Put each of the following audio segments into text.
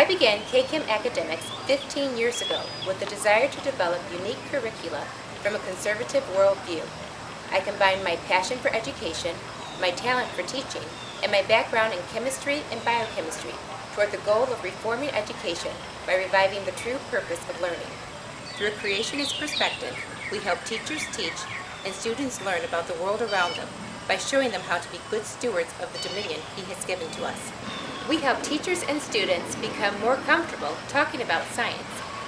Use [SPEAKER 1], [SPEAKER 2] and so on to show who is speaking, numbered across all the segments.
[SPEAKER 1] began Kaykim Academics 15 years ago with the desire to develop unique curricula from a conservative worldview. I combined my passion for education, my talent for teaching, and my background in chemistry and biochemistry toward the goal of reforming education by reviving the true purpose of learning. Through a creationist perspective, we help teachers teach and students learn about the world around them by showing them how to be good stewards of the dominion He has given to us. We help teachers and students become more comfortable talking about science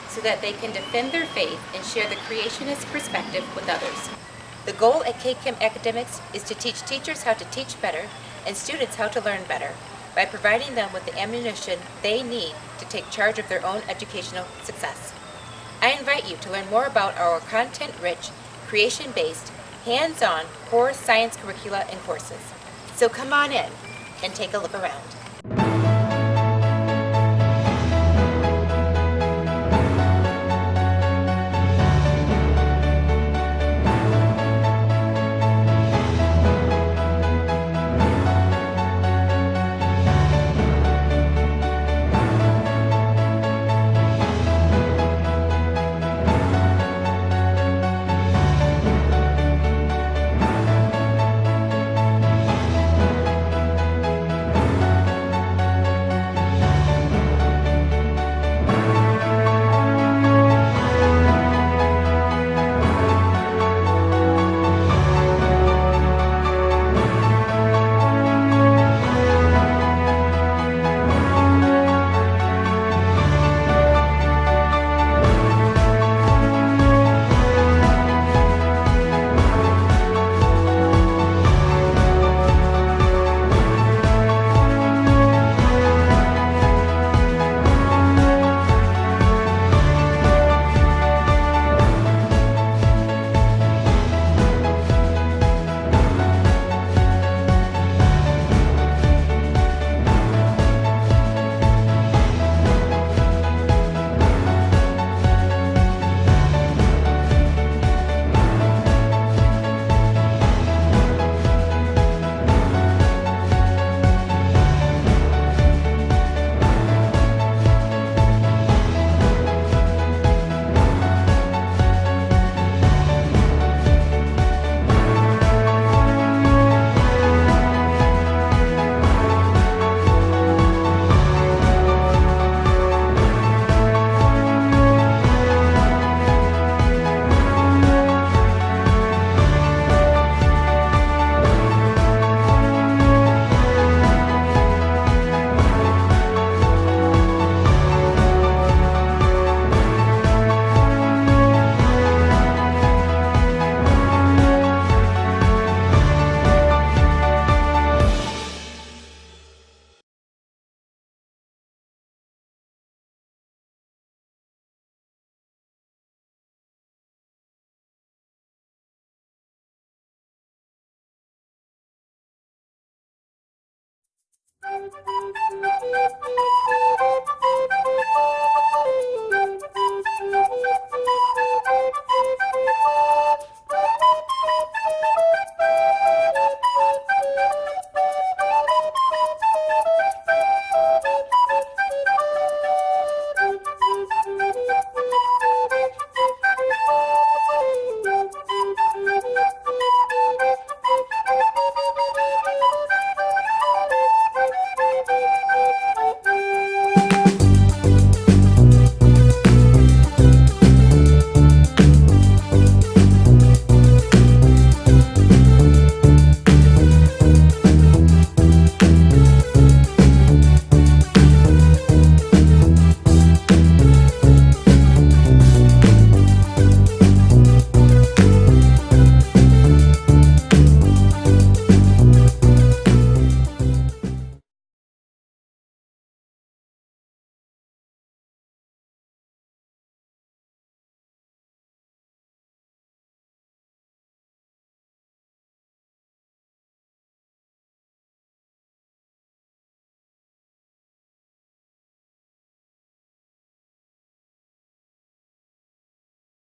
[SPEAKER 1] so that they can defend their faith and share the creationist perspective with others. The goal at Kaykim Academics is to teach teachers how to teach better and students how to learn better by providing them with the ammunition they need to take charge of their own educational success. I invite you to learn more about our content-rich, creation-based, hands-on core science curricula and courses. So come on in and take a look around.